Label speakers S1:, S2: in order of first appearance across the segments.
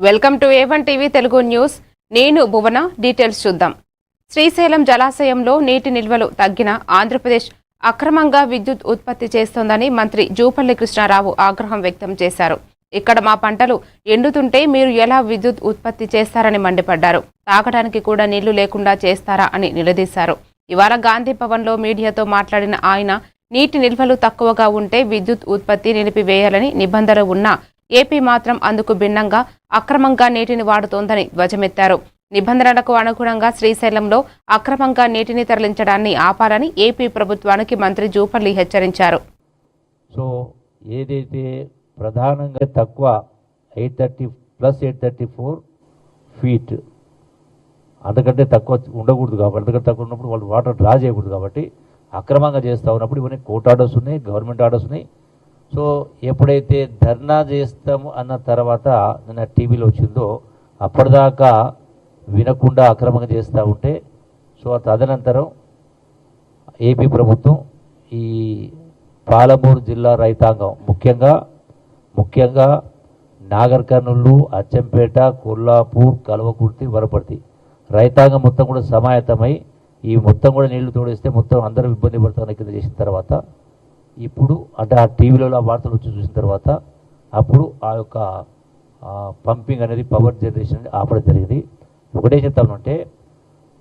S1: Welcome to A1 TV Telugu news. నేను భువన. Details చూద్దాం. శ్రీశైలం జలాశయంలో నీటి నిల్వలు తగ్గిన ఆంధ్రప్రదేశ్ అక్రమంగా విద్యుత్ ఉత్పత్తి చేస్తోందని మంత్రి జూపల్లి కృష్ణారావు ఆగ్రహం వ్యక్తం చేశారు. ఇక్కడ మా పంటలు ఎండుతుంటే మీరు ఎలా విద్యుత్ ఉత్పత్తి చేస్తారని మండిపడ్డారు. తాగడానికి కూడా నీళ్లు లేకుండా చేస్తారా అని నిలదీశారు. ఇవాళ గాంధీ భవన్లో మీడియాతో మాట్లాడిన ఆయన నీటి నిల్వలు తక్కువగా ఉంటే విద్యుత్ ఉత్పత్తి నిలిపివేయాలని నిబంధనలు ఉన్నా ఏపీ మాత్రం అందుకు భిన్నంగా అక్రమంగా నీటిని వాడుతోందని ధ్వజమెత్తారు. నిబంధనలకు అనుగుణంగా శ్రీశైలంలో అక్రమంగా నీటిని తరలించడాన్ని ఆపాలని ఏపీ ప్రభుత్వానికి మంత్రి జూపల్లి హెచ్చరించారు.
S2: సో ఏదైతే ప్రధానంగా తక్కువ 830 ప్లస్ 834 ఫీట్ అంతకంటే తక్కువ ఉండకూడదు కాబట్టి, అంతకంటే తక్కువ ఉన్నప్పుడు వాళ్ళు వాటర్ డ్రా చేయకూడదు కాబట్టి అక్రమంగా చేస్తూ ఉన్నప్పుడు ఇవన్నీ కోర్టు ఆర్డర్స్ ఉన్నాయి, గవర్నమెంట్ ఆర్డర్స్ ఉన్నాయి. సో ఎప్పుడైతే ధర్నా చేస్తాము అన్న తర్వాత నిన్న టీవీలో వచ్చిందో అప్పటిదాకా వినకుండా అక్రమంగా చేస్తూ ఉంటే సో తదనంతరం ఏపీ ప్రభుత్వం ఈ పాలమూరు జిల్లా రైతాంగం ముఖ్యంగా నాగర్ కర్నూలు, అచ్చంపేట, కొల్లాపూర్, కల్వకుర్తి, వనపర్తి రైతాంగం మొత్తం కూడా సమాయత్తమై ఈ మొత్తం కూడా నీళ్లు తోడేస్తే మొత్తం అందరూ ఇబ్బంది పడుతున్న కింద చేసిన తర్వాత ఇప్పుడు అంటే ఆ టీవీలో ఆ వార్తలు వచ్చి చూసిన తర్వాత అప్పుడు ఆ యొక్క పంపింగ్ అనేది పవర్ జనరేషన్ అనేది ఆపడం జరిగింది. ఒకటే చెప్తామంటే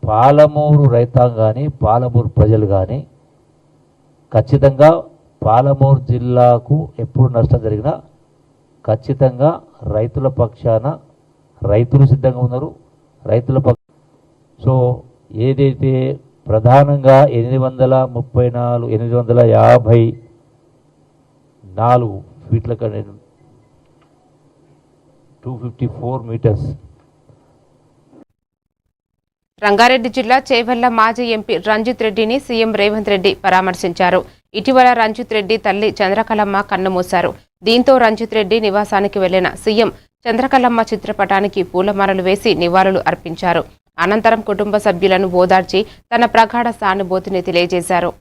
S2: పాలమూరు రైతాంగాన్ని, పాలమూరు ప్రజలు కానీ ఖచ్చితంగా పాలమూరు జిల్లాకు ఎప్పుడు నష్టం జరిగినా ఖచ్చితంగా రైతుల పక్షాన రైతులు సిద్ధంగా ఉన్నారు. సో ఏదైతే ప్రధానంగా 854 ఫీట్ల 254 మీటర్స్.
S1: రంగారెడ్డి జిల్లా చేవెళ్ల మాజీ ఎంపీ రంజిత్ రెడ్డిని సీఎం రేవంత్ రెడ్డి పరామర్శించారు. ఇటీవల రంజిత్ రెడ్డి తల్లి చంద్రకళమ్మ కన్నుమూశారు. దీంతో రంజిత్ రెడ్డి నివాసానికి వెళ్లిన సీఎం చంద్రకళమ్మ చిత్రపటానికి పూలమాలలు వేసి నివాళులు అర్పించారు. అనంతరం కుటుంబ సభ్యులను ఓదార్చి తన ప్రగాఢ సానుభూతిని తెలియజేశారు.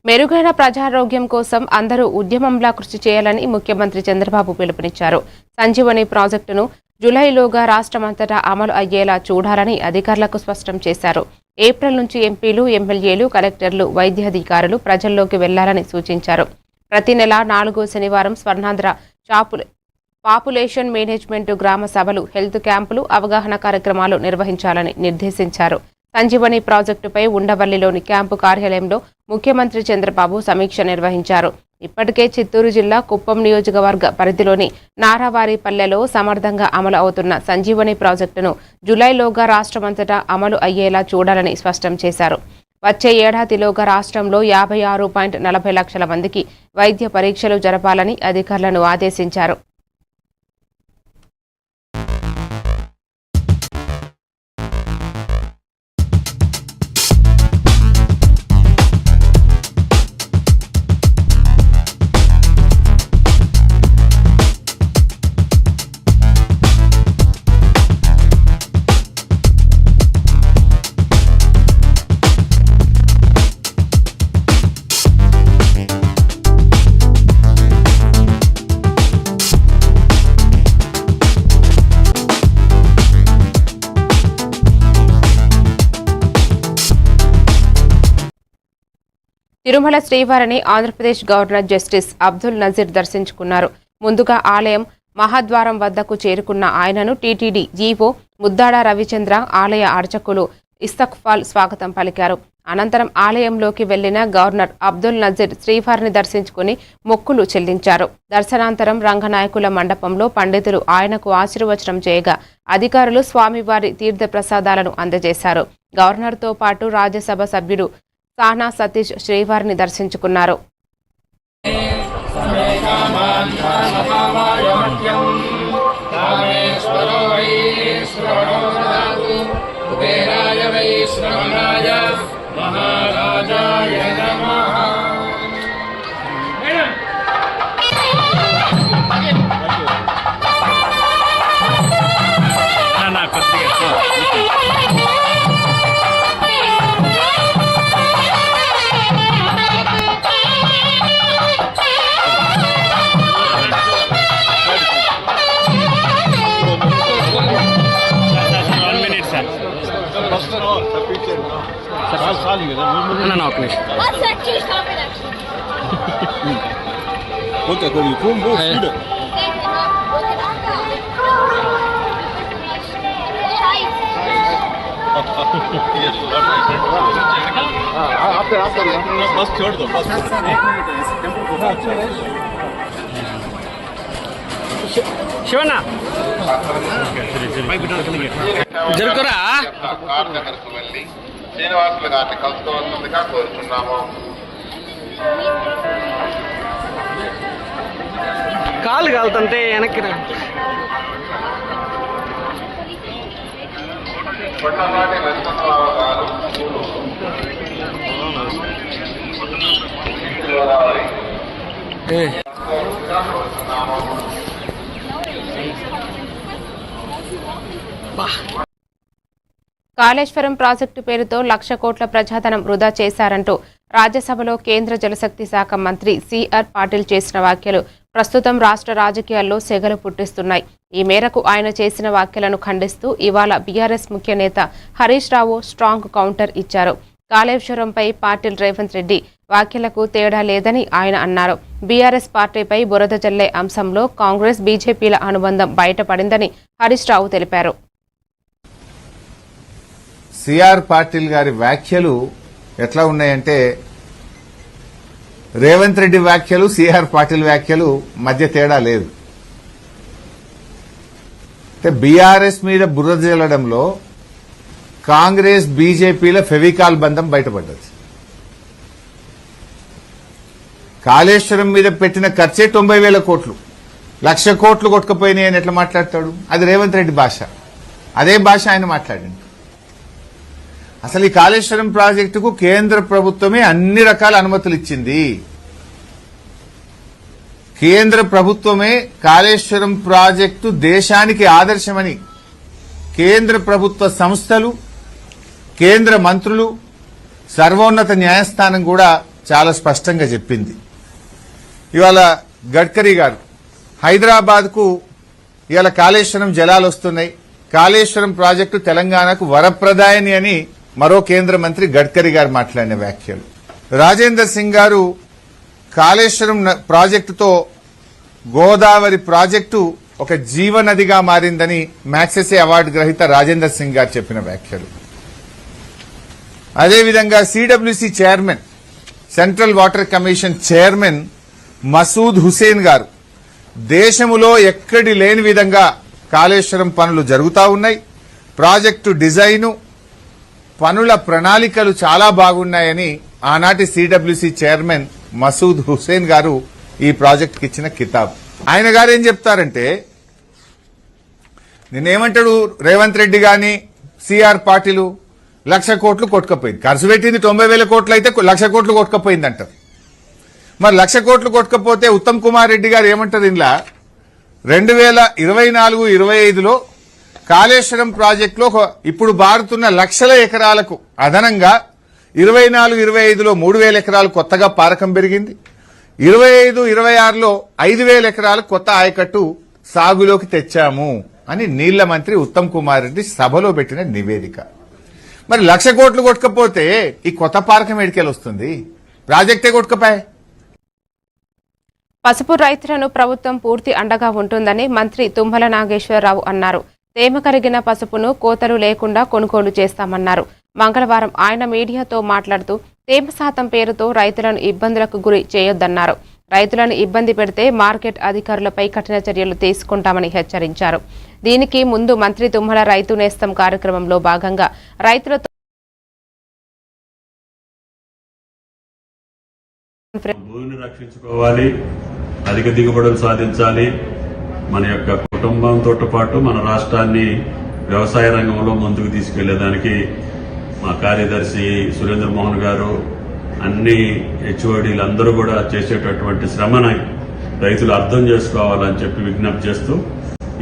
S1: మెరుగైన ప్రజారోగ్యం కోసం అందరూ ఉద్యమంలా కృషి చేయాలని ముఖ్యమంత్రి చంద్రబాబు పిలుపునిచ్చారు. సంజీవని ప్రాజెక్టును జూలైలోగా రాష్ట్రమంతటా అమలు అయ్యేలా చూడాలని అధికారులకు స్పష్టం చేశారు. ఏప్రిల్ నుంచి ఎంపీలు, ఎమ్మెల్యేలు, కలెక్టర్లు, వైద్యాధికారులు ప్రజల్లోకి వెళ్లాలని సూచించారు. ప్రతి నెల 4వ శనివారం స్వర్ణాంధ్ర పాపులేషన్ మేనేజ్మెంట్ గ్రామ సభలు, హెల్త్ క్యాంపులు, అవగాహన కార్యక్రమాలు నిర్వహించాలని నిర్దేశించారు. సంజీవని ప్రాజెక్టుపై ఉండవల్లిలోని క్యాంపు కార్యాలయంలో ముఖ్యమంత్రి చంద్రబాబు సమీక్ష నిర్వహించారు. ఇప్పటికే చిత్తూరు జిల్లా కుప్పం నియోజకవర్గ పరిధిలోని నారావారిపల్లెలో సమర్థంగా అమలు అవుతున్న సంజీవని ప్రాజెక్టును జూలైలోగా రాష్ట్రమంతటా అమలు అయ్యేలా చూడాలని స్పష్టం చేశారు. వచ్చే ఏడాదిలోగా రాష్ట్రంలో 56.40 లక్షల మందికి వైద్య పరీక్షలు జరపాలని అధికారులను ఆదేశించారు. తిరుమల శ్రీవారిని ఆంధ్రప్రదేశ్ గవర్నర్ జస్టిస్ అబ్దుల్ నజీర్ దర్శించుకున్నారు. ముందుగా ఆలయం మహాద్వారం వద్దకు చేరుకున్న ఆయనను టీటీడీ ఈవో ముద్దాడ రవిచంద్ర, ఆలయ అర్చకులు ఇస్తక్ఫాల్ స్వాగతం పలికారు. అనంతరం ఆలయంలోకి వెళ్లిన గవర్నర్ అబ్దుల్ నజీర్ శ్రీవారిని దర్శించుకుని మొక్కులు చెల్లించారు. దర్శనాంతరం రంగనాయకుల మండపంలో పండితులు ఆయనకు ఆశీర్వచనం చేయగా అధికారులు స్వామివారి తీర్థ ప్రసాదాలను అందజేశారు. గవర్నర్తో పాటు రాజ్యసభ సభ్యుడు సానా సతీష్ శ్రీవారిని దర్శించుకున్నారు.
S3: శివన్న జరుగురా
S4: దగ్గరకు వెళ్ళి శ్రీనివాసులు గారిని కలుసుకోవాల్సిందిగా కోరుతున్నాము.
S3: కాలు కాలుతుంటే వెనక్కి రా.
S4: కొండపాటి వెంకటరావు గారు గోదావరి కోరుతున్నాము.
S1: కాళేశ్వరం ప్రాజెక్టు పేరుతో 1,00,000 కోట్ల ప్రజాధనం వృధా చేశారంటూ రాజ్యసభలో కేంద్ర జలశక్తి శాఖ మంత్రి సిఆర్ పాటిల్ చేసిన వ్యాఖ్యలు ప్రస్తుతం రాష్ట్ర రాజకీయాల్లో సెగలు పుట్టిస్తున్నాయి. ఈ మేరకు ఆయన చేసిన వ్యాఖ్యలను ఖండిస్తూ ఇవాళ బీఆర్ఎస్ ముఖ్య నేత హరీష్ రావు స్ట్రాంగ్ కౌంటర్ ఇచ్చారు. కాళేశ్వరంపై పాటిల్ రేవంత్ రెడ్డి వ్యాఖ్యలకు తేడా లేదని ఆయన అన్నారు. బీఆర్ఎస్ పార్టీపై బురద జల్లే అంశంలో కాంగ్రెస్ బీజేపీల అనుబంధం బయటపడిందని హరీష్ రావు తెలిపారు.
S5: సిఆర్ పాటిల్ గారి వ్యాఖ్యలు ఎట్లా ఉన్నాయంటే రేవంత్ రెడ్డి వ్యాఖ్యలు సిఆర్ పాటిల్ వ్యాఖ్యలు మధ్య తేడా లేదు. అంటే బీఆర్ఎస్ మీద బురద జల్లడంలో కాంగ్రెస్ బీజేపీల ఫెవికాల్ బంధం బయటపడ్డది. కాళేశ్వరం మీద పెట్టిన ఖర్చే 90,000 కోట్లు, 1,00,000 కోట్లు కొట్టుకుపోయినాయి అని ఎట్లా మాట్లాడతాడు? అది రేవంత్ రెడ్డి భాష. అదే భాష ఆయన మాట్లాడింది. అసలు ఈ కాళేశ్వరం ప్రాజెక్టుకు కేంద్ర ప్రభుత్వమే అన్ని రకాల అనుమతులు ఇచ్చింది. కేంద్ర ప్రభుత్వమే కాళేశ్వరం ప్రాజెక్టు దేశానికి ఆదర్శమని కేంద్ర ప్రభుత్వ సంస్థలు, కేంద్ర మంత్రులు, సర్వోన్నత న్యాయస్థానం కూడా చాలా స్పష్టంగా చెప్పింది. ఇవాళ గడ్కరీ గారు హైదరాబాద్కు ఇవాళ కాళేశ్వరం జలాలు వస్తున్నాయి, కాళేశ్వరం ప్రాజెక్టు తెలంగాణకు వరప్రదాయని అని మరో కేంద్ర మంత్రి గడ్కరీ గారు మాట్లాడిన వ్యాఖ్యలు. రాజేందర్ సింగ్ గారు కాళేశ్వరం ప్రాజెక్టుతో గోదావరి ప్రాజెక్టు ఒక జీవనదిగా మారిందని మ్యాగ్సెసే అవార్డు గ్రహీత రాజేందర్ సింగ్ గారు చెప్పిన వ్యాఖ్యలు. అదేవిధంగా CWC chairman, central water commission chairman Masood Hussain గారు దేశములో ఎక్కడి లేని విధంగా కాళేశ్వరం పనులు జరుగుతా ఉన్నాయి, ప్రాజెక్టు డిజైను, పనుల ప్రణాళికలు చాలా బాగున్నాయని ఆనాటి సిడబ్ల్యూసీ చైర్మన్ మసూద్ హుసేన్ గారు ఈ ప్రాజెక్టుకి ఇచ్చిన కితాబ్. ఆయన గారు ఏం చెప్తారంటే, నిన్నేమంటాడు రేవంత్ రెడ్డి గాని సిఆర్ పాటిల్ 1,00,000 కోట్లు కొట్టుకపోయింది, ఖర్చు పెట్టింది 90,000 కోట్లు అయితే 1,00,000 కోట్లు కొట్టుకపోయింది అంటారు. మరి 1,00,000 కోట్లు కొట్టుకపోతే ఉత్తమ్ కుమార్ రెడ్డి గారు ఏమంటారు? ఇంట్లో 2024-25లో కాళేశ్వరం ప్రాజెక్టులో ఇప్పుడు బారుతున్న లక్షల ఎకరాలకు అదనంగా 24-25లో 3,000 ఎకరాలు కొత్తగా పారకం పెరిగింది, 25-26లో 5,000 ఎకరాలు కొత్త ఆయకట్టు సాగులోకి తెచ్చాము అని నీళ్ల మంత్రి ఉత్తమ్ కుమార్ రెడ్డి సభలో పెట్టిన నివేదిక. మరి 1,00,000 కోట్లు కొట్టుకపోతే ఈ కొత్త పారకం ఎడికెళ్ళి వస్తుంది? ప్రాజెక్టే కొట్టుకపోయి.
S1: పసుపు రైతులను ప్రభుత్వం పూర్తి అండగా ఉంటుందని మంత్రి తుమ్మల నాగేశ్వరరావు అన్నారు. తేమ కరిగిన పసుపును కోతలు లేకుండా కొనుగోలు చేస్తామన్నారు. మంగళవారం ఆయన మీడియాతో మాట్లాడుతూ తేమ శాతం పేరుతో రైతులను ఇబ్బందులకు గురి చేయొద్దన్నారు. రైతులను ఇబ్బంది పెడితే మార్కెట్ అధికారులపై కఠిన చర్యలు తీసుకుంటామని హెచ్చరించారు. దీనికి ముందు మంత్రి తుమ్మల రైతు నేస్తం కార్యక్రమంలో భాగంగా రైతులతో
S6: భూమిని రక్షించుకోవాలి, అధిక దిగుబడులు సాధించాలి. మన యొక్క కుటుంబంతో పాటు మన రాష్ట్రాన్ని వ్యవసాయ రంగంలో ముందుకు తీసుకెళ్లేదానికి మా కార్యదర్శి సురేంద్ర మోహన్ గారు, అన్ని హెచ్ఓడీలు అందరూ కూడా చేసేటటువంటి శ్రమని రైతులు అర్థం చేసుకోవాలని చెప్పి విజ్ఞప్తి చేస్తూ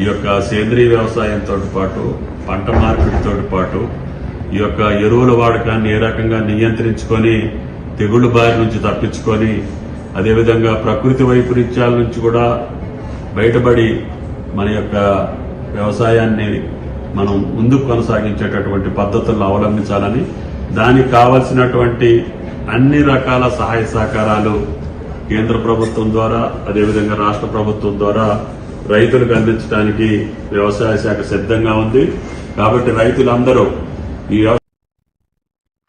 S6: ఈ యొక్క సేంద్రీయ వ్యవసాయంతో పాటు పంట మార్పిడితో పాటు ఈ యొక్క ఎరువుల వాడకాన్ని ఏ రకంగా నియంత్రించుకొని తెగుళ్ల బారి నుంచి తప్పించుకొని అదేవిధంగా ప్రకృతి వైపరీత్యాల నుంచి కూడా బయటపడి మన యొక్క వ్యవసాయాన్ని మనం ముందుకు కొనసాగించేటటువంటి పద్ధతులను అవలంబించాలని, దానికి కావలసినటువంటి అన్ని రకాల సహాయ సహకారాలు కేంద్ర ప్రభుత్వం ద్వారా అదేవిధంగా రాష్ట్ర ప్రభుత్వం ద్వారా రైతులకు అందించడానికి వ్యవసాయ శాఖ సిద్ధంగా ఉంది. కాబట్టి రైతులందరూ ఈ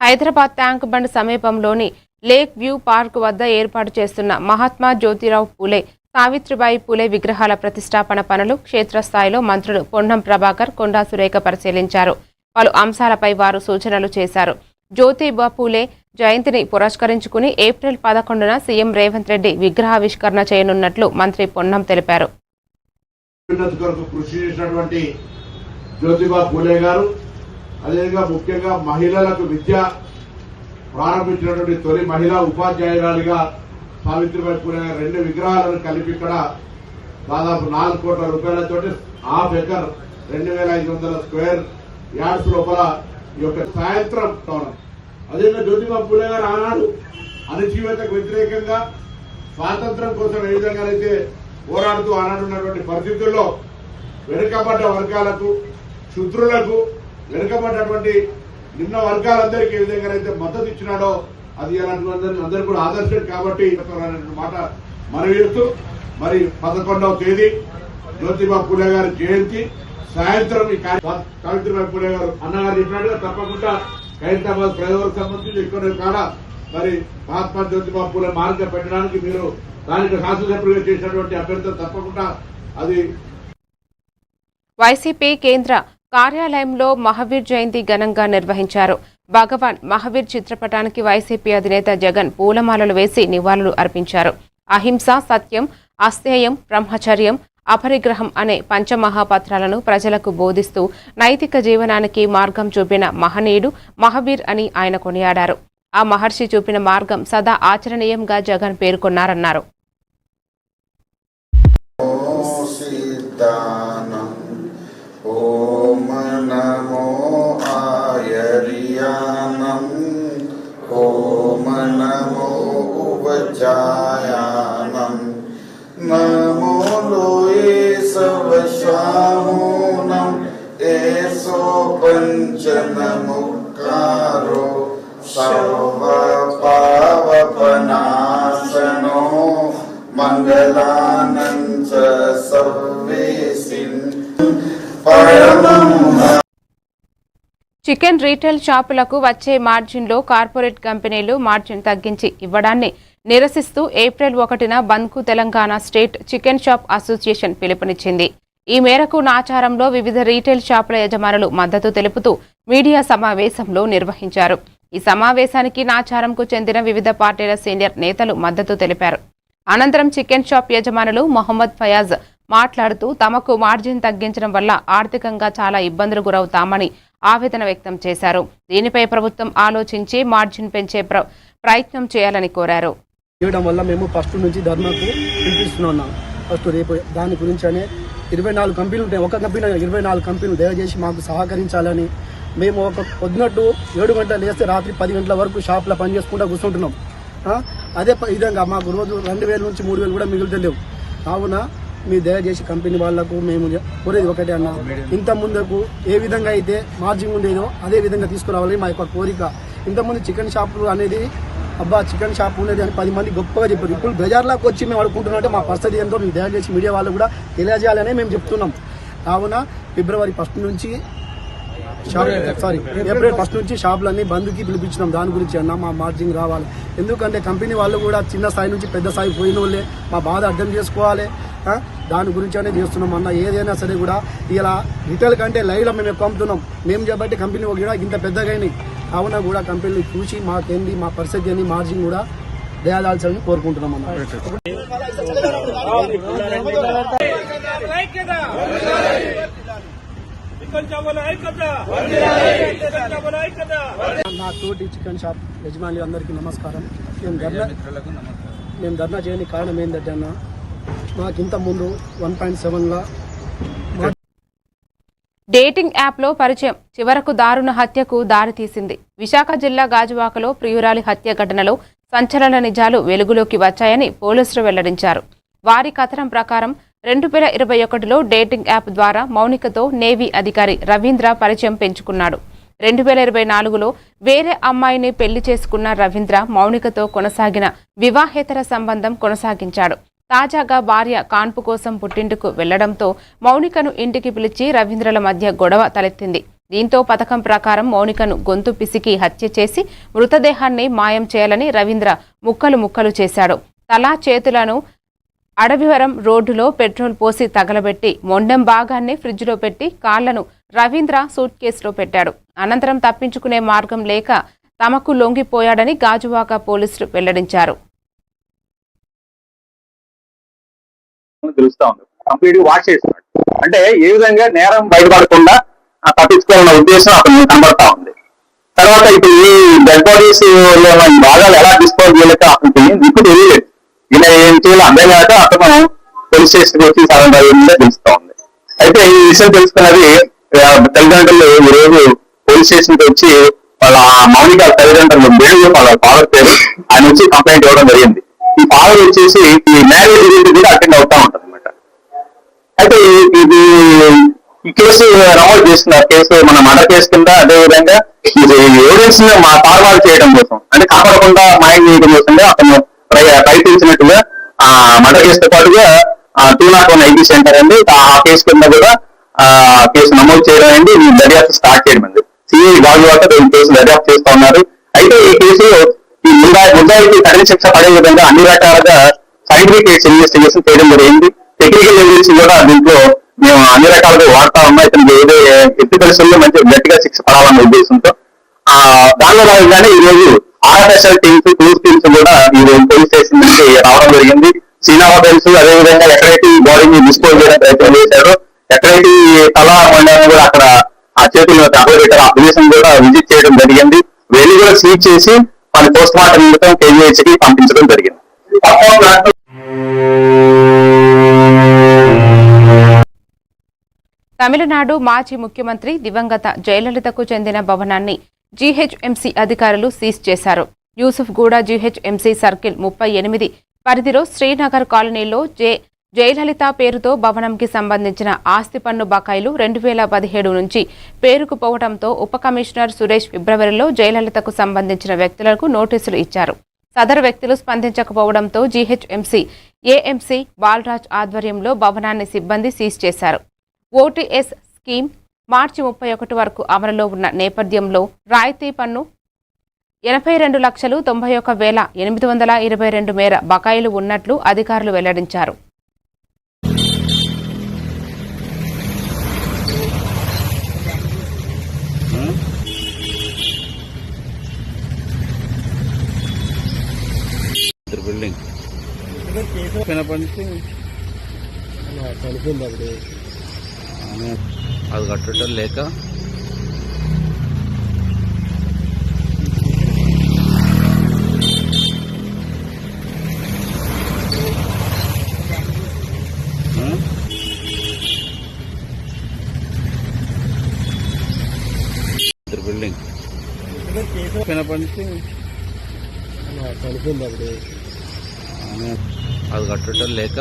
S1: హైదరాబాద్ ట్యాంక్ బండ్ సమీపంలోని లేక్ వ్యూ పార్క్ వద్ద ఏర్పాటు చేస్తున్న మహాత్మా జ్యోతిరావు పూలే, సావిత్రిబాయి పూలే విగ్రహాల ప్రతిష్టాపన పనులు క్షేత్రస్థాయిలో మంత్రులు పొన్నం ప్రభాకర్, కొండా సురేఖ పరిశీలించారు. పలు అంశాలపై వారు సూచనలు చేశారు. జ్యోతిబా పూలే జయంతిని పురస్కరించుకుని ఏప్రిల్ 11న సీఎం రేవంత్ రెడ్డి విగ్రహావిష్కరణ చేయనున్నట్లు మంత్రి పొన్నం తెలిపారు.
S7: కృషి చేసినటువంటి జ్యోతిబా పూలే గారు, అదేవిధంగా ముఖ్యంగా మహిళలకు విద్య ప్రారంభించినటువంటి తొలి మహిళా ఉపాధ్యాయురాలిగా సావిత్రిబాయి పూలే గారు 2 విగ్రహాలను కలిపి ఇక్కడ దాదాపు 4 కోట్ల రూపాయలతో హాఫ్ ఎకర్ 2500 స్క్వేర్ యార్డ్స్ లోపల ఈ యొక్క సాయంత్రం భవనం. అదేవిధంగా జ్యోతిబా పూలే గారు ఆనాడు అణచివేతకు వ్యతిరేకంగా స్వాతంత్ర్యం కోసం ఏ విధంగానైతే పోరాడుతూ ఆనాడున్నటువంటి పరిస్థితుల్లో వెనుకబడ్డ వర్గాలకు, శూద్రులకు, వెనుకబడ్డటువంటి నిమ్న వర్గాలందరికీ ఏ విధంగానైతే మద్దతు ఇచ్చినాడో అది అలాంటి అందరూ కూడా ఆదర్శం. కాబట్టి మాట మనవి చేస్తూ మరి 11వ తేదీ జ్యోతిబా పూలే గారి జయంతి సాయంత్రం ఈ సావిత్రిబాయి పూలే గారు అన్నగారు చెప్పినట్టుగా తప్పకుండా ఖైరతాబాద్ ప్రయోగాలకు సంబంధించి ఎక్కువ కాడ మరి మహాత్మా జ్యోతిబా పూలే మార్గం పెట్టడానికి మీరు దానికి శాసనసభ్యులుగా చేసినటువంటి అభ్యర్థులు తప్పకుండా అది.
S1: వైసీపీ కేంద్ర కార్యాలయంలో మహావీర్ జయంతి ఘనంగా నిర్వహించారు. భగవాన్ మహావీర్ చిత్రపటానికి వైసీపీ అధినేత జగన్ పూలమాలలు వేసి నివాళులు అర్పించారు. అహింస, సత్యం, అస్థేయం, బ్రహ్మచర్యం, అపరిగ్రహం అనే పంచమహాపత్రాలను ప్రజలకు బోధిస్తూ నైతిక జీవనానికి మార్గం చూపిన మహనీయుడు మహావీర్ అని ఆయన కొనియాడారు. ఆ మహర్షి చూపిన మార్గం సదా ఆచరణీయంగా జగన్ పేర్కొన్నారన్నారు.
S8: ఓం నమో ఆయర్యానం, ఓం నమో ఉపచాయానం, నమో లోయే సవశామూనం, ఏసో పంచనముకారో సర్వ పావపనాశనో మంగళానంచ సర్వేసిన్.
S1: చికెన్ రీటైల్ షాపులకు వచ్చే మార్జిన్లో కార్పొరేట్ కంపెనీలు మార్జిన్ తగ్గించి ఇవ్వడాన్ని నిరసిస్తూ ఏప్రిల్ 1న బంద్కు Telangana state chicken shop association పిలుపునిచ్చింది. ఈ మేరకు నాచారంలో వివిధ రీటైల్ షాపుల యజమానులు మద్దతు తెలుపుతూ మీడియా సమావేశంలో నిర్వహించారు. ఈ సమావేశానికి నాచారంకు చెందిన వివిధ పార్టీల సీనియర్ నేతలు మద్దతు తెలిపారు. అనంతరం చికెన్ షాప్ యజమానులు మొహమ్మద్ ఫయాజ్ మాట్లాడుతూ తమకు మార్జిన్ తగ్గించడం వల్ల ఆర్థికంగా చాలా ఇబ్బందులు గురవుతామని ఆవేదన వ్యక్తం చేశారు. దీనిపై ప్రభుత్వం ఆలోచించి మార్జిన్ పెంచే ప్రయత్నం చేయాలని కోరారు.
S9: చేయడం వల్ల మేము ఫస్ట్ నుంచి ధర్నాకు పిలిపిస్తున్నాం. ఫస్ట్ రేపు దాని గురించి అనే 24 కంపెనీలు ఉంటాయి. ఒక కంపెనీ 24 కంపెనీలు దయచేసి మాకు సహకరించాలని మేము ఒక పొద్దునట్టు 7 గంటలు లేస్తే రాత్రి 10 గంటల వరకు షాప్లో పని చేసుకుంటూ కూర్చుంటున్నాం. అదే విధంగా మాకు రోజు 2000 నుంచి 3000 కూడా మిగులుతలేవు. కావున మీ దయచేసి కంపెనీ వాళ్లకు మేము కోరేది ఒకటే అన్న, ఇంత ముందుకు ఏ విధంగా అయితే మార్జిన్ ఉండేదో అదే విధంగా తీసుకురావాలని మా యొక్క కోరిక. ఇంతకుముందు చికెన్ షాపులు అనేది చికెన్ షాప్ ఉండేది అని 10 మంది గొప్పగా చెప్పారు. ఇప్పుడు బజార్లోకి వచ్చి మేము అడుగుకుంటున్నట్టే మా పరిస్థితి ఏంటో మీకు దయచేసి మీడియా వాళ్ళు కూడా తెలియజేయాలనే మేము చెప్తున్నాం. కావున ఏప్రిల్ 1 నుంచి షాపులన్నీ బంద్కి పిలిపించినాం. దాని గురించి అన్న మా మార్జిన్ రావాలి. ఎందుకంటే కంపెనీ వాళ్ళు కూడా చిన్న స్థాయి నుంచి పెద్ద స్థాయి పోయిన వాళ్ళే, మా బాధ అర్థం చేసుకోవాలి. దాని గురించి అనేది చేస్తున్నాం అన్న. ఏదైనా సరే కూడా ఇలా రిటైల్ కంటే లైవ్లో మేము ఎక్కువ అమ్ముతున్నాం. మేము చెప్పబట్టి కంపెనీ కూడా ఇంత పెద్దగా అయినాయి. కావున కూడా కంపెనీలు చూసి మాకేంది మా పరిస్థితి అని మార్జిన్ కూడా దయదాల్చాలని కోరుకుంటున్నాం అన్న. నా తోటి చికెన్ షాప్ యజమాని అందరికీ నమస్కారం. మేము ధర్నా చేయడానికి కారణం ఏంటంటే అన్న, మాకు ఇంత ముందు 1.7గా
S1: డేటింగ్ యాప్లో పరిచయం చివరకు దారుణ హత్యకు దారితీసింది. విశాఖ జిల్లా గాజువాకలో ప్రియురాలి హత్య ఘటనలో సంచలన నిజాలు వెలుగులోకి వచ్చాయని పోలీసులు వెల్లడించారు. వారి కథనం ప్రకారం 2021లో డేటింగ్ యాప్ ద్వారా మౌనికతో నేవీ అధికారి రవీంద్ర పరిచయం పెంచుకున్నాడు. 2024లో వేరే అమ్మాయిని పెళ్లి చేసుకున్న రవీంద్ర మౌనికతో కొనసాగిన వివాహేతర సంబంధం కొనసాగించాడు. తాజాగా భార్య కాన్పు కోసం పుట్టింటికి వెళ్లడంతో మౌనికను ఇంటికి పిలిచి రవీంద్రల మధ్య గొడవ తలెత్తింది. దీంతో పథకం ప్రకారం మౌనికను గొంతు పిసికి హత్య చేసి మృతదేహాన్ని మాయం చేయాలని రవీంద్ర ముక్కలు చేశాడు. తల చేతులను అడవివరం రోడ్డులో పెట్రోల్ పోసి తగలబెట్టి మొండెం భాగాన్ని ఫ్రిడ్జ్లో పెట్టి కాళ్లను రవీంద్ర సూట్ కేసులో పెట్టాడు. అనంతరం తప్పించుకునే మార్గం లేక తమకు లొంగిపోయాడని గాజువాక పోలీసులు వెల్లడించారు.
S10: తెలుస్తా ఉంది. కంప్లీట్ వాచ్ చేస్తున్నాడు అంటే ఏ విధంగా నేరం బయటపడకుండా తప్పించుకోవాలన్న ఉద్దేశం అతను కనబడతా ఉంది. తర్వాత ఇప్పుడు ఈ డెడ్ బాడీస్ భాగాలు ఎలా డిస్పోజ్ చేయలేక అతనికి ఇప్పుడు తెలియలేదు. ఇలా ఏం చేయాలి అర్థం కాక అతను పోలీస్ స్టేషన్కి వచ్చి సరెండర్ అయ్యిందే తెలుస్తా ఉంది. అయితే ఈ విషయం తెలుసుకున్నది తల్లిదండ్రులు ఈ రోజు పోలీస్ స్టేషన్ కి వచ్చి వాళ్ళ మౌనిక తల్లిదండ్రులు మేలు వాళ్ళ ఫాదర్ పేరు ఆయన వచ్చి కంప్లైంట్ ఇవ్వడం జరిగింది. ఈ ఫాదర్ వచ్చేసి ఈ మ్యారేజ్ ఈవెంట్ కూడా అటెండ్ అవుతా ఉంటుంది అనమాట. అయితే ఇది ఈ కేసు నమోదు చేస్తున్నారు. కేసు మన మర్డర్ కేసు కింద అదేవిధంగా ఇది ఎవిడెన్స్ మా తారుమారు చేయడం కోసం అంటే కాపాడకుండా మాయం చేయడం కోసంగా అతను ప్రయత్నించినట్టుగా మర్డర్ కేసుతో పాటుగా 201 ఐటీ సెంటర్ అండి ఆ కేసు కింద కూడా కేసు నమోదు చేయడం అండి దర్యాప్తు స్టార్ట్ చేయడం అండి. సిఐ గాజువాక కేసు దర్యాప్తు చేస్తా ఉన్నారు. అయితే ఈ కేసులో ఈ ముద్దాయికి కఠిన శిక్ష పడే విధంగా అన్ని రకాలుగా సైంటిఫిక్ ఇన్వెస్టిగేషన్ చేయడం జరిగింది. టెక్నికల్ ఎవిడెన్స్ కూడా దీంట్లో మేము అన్ని రకాలుగా వాడుతా ఉన్నాం. ఇతనికి ఏదో ఎట్టి పరిస్థితుల్లో మంచి గట్టిగా శిక్ష పడాలన్న ఉద్దేశంతో దానిలో భాగంగానే ఈ రోజు ఆర్ఎఫ్ఎస్ఎల్ టీమ్స్ టూర్ టీమ్స్ కూడా ఈ రోజు పోలీస్ స్టేషన్ నుంచి రావడం జరిగింది. సీనాబాబెల్స్ అదేవిధంగా ఎక్కడైతే ఈ బాడీని డిస్పోజ్ చేయడం ప్రయత్నం చేశారో ఎక్కడైతే తల మండలం కూడా అక్కడ ఆ చేతుల్లో తగ్గబెట్టారు ఆ ప్రదేశం కూడా విజిట్ చేయడం జరిగింది. వెళ్ళి కూడా సీజ్ చేసి వాళ్ళ పోస్ట్ మార్టం నిమిత్తం కేజీహెచ్కి పంపించడం జరిగింది.
S1: తమిళనాడు మాజీ ముఖ్యమంత్రి దివంగత జయలలితకు చెందిన భవనాన్ని జీహెచ్ఎంసీ అధికారులు సీజ్ చేశారు. యూసుఫ్గూడ జీహెచ్ఎంసీ సర్కిల్ 38 పరిధిలో శ్రీనగర్ కాలనీలో జయలలిత పేరుతో భవనంకి సంబంధించిన ఆస్తి పన్ను బకాయిలు 2017 నుంచి పేరుకుపోవడంతో ఉప కమిషనర్ సురేష్ ఫిబ్రవరిలో జయలలితకు సంబంధించిన వ్యక్తులకు నోటీసులు ఇచ్చారు. సదరు వ్యక్తులు స్పందించకపోవడంతో జీహెచ్ఎంసీ ఏఎంసీ బాలరాజ్ ఆధ్వర్యంలో భవనాన్ని సిబ్బంది సీజ్ చేశారు. ఓటీఎస్ స్కీమ్ మార్చి 31 వరకు అమలులో ఉన్న నేపథ్యంలో రాయితీ పన్ను 82,91,822 మేర బకాయిలు ఉన్నట్లు అధికారులు వెల్లడించారు.
S11: అది కట్టడం లేక బిల్డింగ్ అది కట్టడం లేక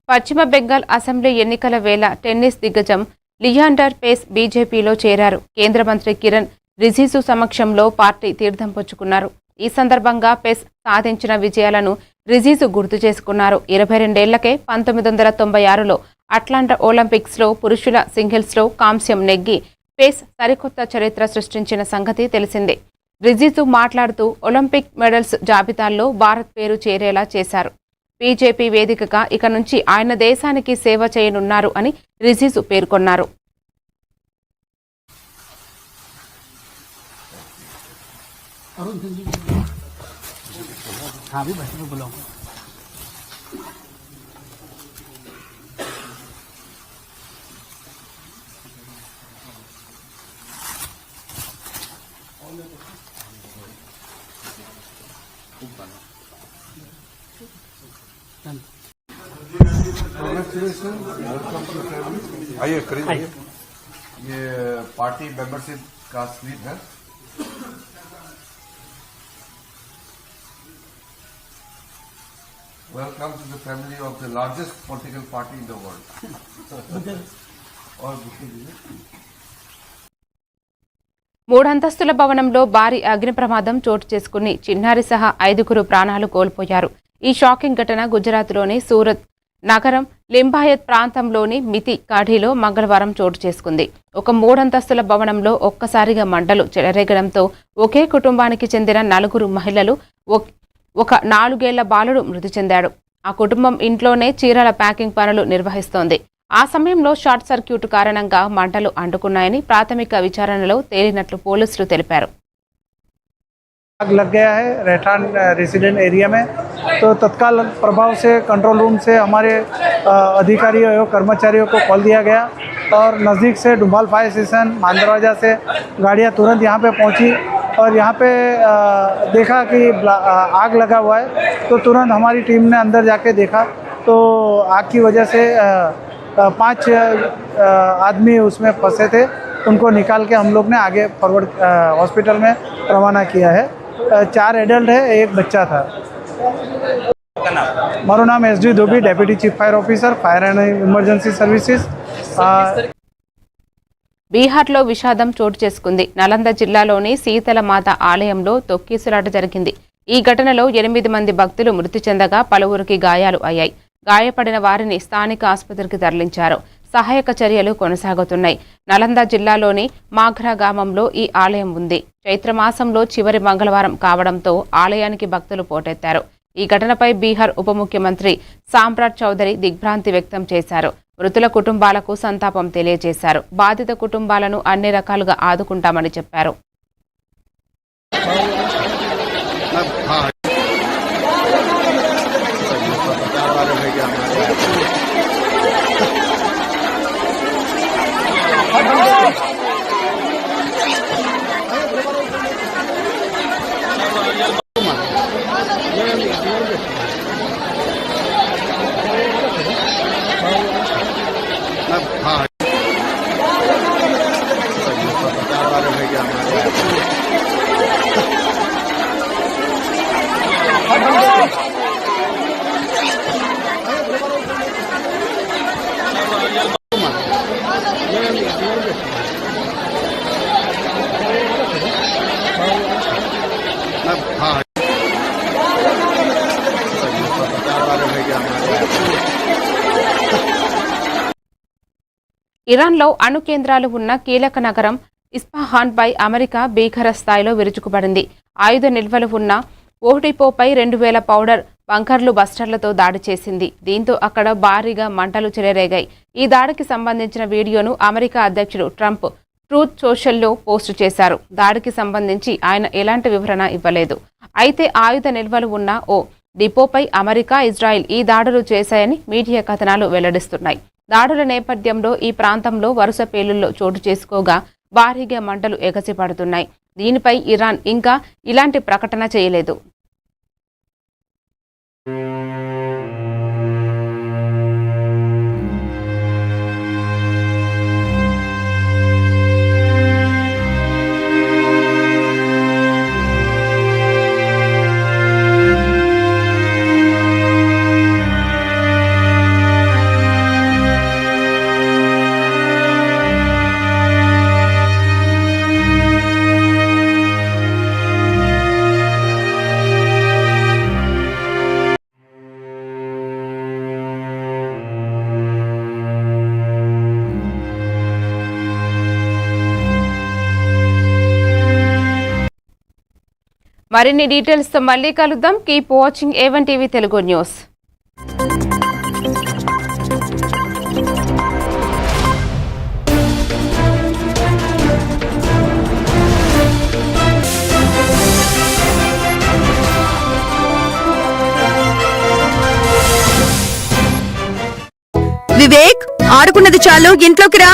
S1: పశ్చిమ బెంగాల్ అసెంబ్లీ ఎన్నికల వేళ టెన్నిస్ దిగ్గజం లియాండర్ పేస్ బీజేపీలో చేరారు. కేంద్ర మంత్రి కిరణ్ రిజిజు సమక్షంలో పార్టీ తీర్థం పుచ్చుకున్నారు. ఈ సందర్భంగా పేస్ సాధించిన విజయాలను రిజిజు గుర్తు చేసుకున్నారు. 22 ఏళ్లకే 1996లో అట్లాంటా ఒలింపిక్స్లో పురుషుల సింగిల్స్లో కాంస్యం నెగ్గి పేస్ సరికొత్త చరిత్ర సృష్టించిన సంగతి తెలిసిందే. రిజిజు మాట్లాడుతూ ఒలింపిక్ మెడల్స్ జాబితాల్లో భారత్ పేరు చేరేలా చేశారు. బీజేపీ వేదికగా ఇక నుంచి ఆయన దేశానికి సేవ చేయనున్నారు అని రిజిజు పేర్కొన్నారు.
S12: आइए करीब आइए। ये पार्टी मेंबरशिप का स्लिप है। Welcome to the family of the largest political party in the world. और
S1: మూడంతస్తుల భవనంలో భారీ అగ్ని ప్రమాదం చోటు చేసుకుని చిన్నారి సహా 5 ప్రాణాలు కోల్పోయారు. ఈ షాకింగ్ ఘటన గుజరాత్లోని సూరత్ నగరం లింబాయత్ ప్రాంతంలోని మితి కాఢీలో మంగళవారం చోటు చేసుకుంది. ఒక మూడంతస్తుల భవనంలో ఒక్కసారిగా మంటలు చెలరేగడంతో ఒకే కుటుంబానికి చెందిన 4 మహిళలు, ఒక 4 ఏళ్ల బాలుడు మృతి చెందాడు. ఆ కుటుంబం ఇంట్లోనే చీరల ప్యాకింగ్ పనులు నిర్వహిస్తోంది. ఆ సమయంలో షార్ట్ సర్క్యూట్ కారణంగా మంటలు అంటుకున్నాయని ప్రాథమిక విచారణలో తేలినట్లు పోలీసులు తెలిపారు.
S13: आग लग गया है रहठान रेसिडेंट एरिया में, तो तत्काल प्रभाव से कंट्रोल रूम से हमारे अधिकारियों एवं कर्मचारियों को कॉल दिया गया और नज़दीक से डुम्बाल फायर स्टेशन मानदरवाजा से गाड़ियाँ तुरंत यहाँ पे पहुँची और यहाँ पे देखा कि आग लगा हुआ है, तो तुरंत हमारी टीम ने अंदर जाके देखा तो आग की वजह से 5 आदमी उसमें फंसे थे। उनको निकाल के हम लोग ने आगे फॉरवर्ड हॉस्पिटल में रवाना किया है। 4 एडल्ट है, 1 बच्चा था। मारो नाम SD Dhobi, deputy chief fire officer, fire and emergency services.
S1: బీహార్లో విషాదం చోటు చేసుకుంది. నలంద జిల్లాలోని శీతలమాత ఆలయంలో తొక్కిసలాట జరిగింది. ఈ ఘటనలో 8 మంది భక్తులు మృతి చెందగా పలువురికి గాయాలు అయ్యాయి. గాయపడిన వారిని స్థానిక ఆసుపత్రికి తరలించారు. సహాయక చర్యలు కొనసాగుతున్నాయి. నలంద జిల్లాలోని మాఘ్రా గ్రామంలో ఈ ఆలయం ఉంది. చైత్రమాసంలో చివరి మంగళవారం కావడంతో ఆలయానికి భక్తులు పోటెత్తారు. ఈ ఘటనపై బీహార్ ఉప ముఖ్యమంత్రి సామ్రాట్ చౌదరి దిగ్భ్రాంతి వ్యక్తం చేశారు. మృతుల కుటుంబాలకు సంతాపం తెలియజేశారు. బాధిత కుటుంబాలను అన్ని రకాలుగా ఆదుకుంటామని చెప్పారు. ఇరాన్లో అణు కేంద్రాలు ఉన్న కీలక నగరం ఇస్ఫహాన్పై అమెరికా భీకర స్థాయిలో విరుచుకుపడింది. ఆయుధ నిల్వలు ఉన్న ఓహ్డిపోపై 2000 పౌడర్ బంకర్లు బస్టర్లతో దాడి చేసింది. దీంతో అక్కడ భారీగా మంటలు చెలరేగాయి. ఈ దాడికి సంబంధించిన వీడియోను అమెరికా అధ్యక్షుడు ట్రంప్ ట్రూత్ సోషల్లో పోస్టు చేశారు. దాడికి సంబంధించి ఆయన ఎలాంటి వివరణ ఇవ్వలేదు. అయితే ఆయుధ నిల్వలు ఉన్న ఓ డిపోపై అమెరికా, ఇజ్రాయెల్ ఈ దాడులు చేశాయని మీడియా కథనాలు వెల్లడిస్తున్నాయి. దాడుల నేపథ్యంలో ఈ ప్రాంతంలో వరుస పేలుళ్లు చోటు చేసుకోగా భారీగా మంటలు ఎగసిపడుతున్నాయి. దీనిపై ఇరాన్ ఇంకా ఇలాంటి ప్రకటన చేయలేదు. మరిన్ని డీటెయిల్స్ తో మళ్ళీ కలుద్దాం. Keep watching A1 TV Telugu news.
S14: ఆడుకున్నది చాలు ఇంట్లోకి రా.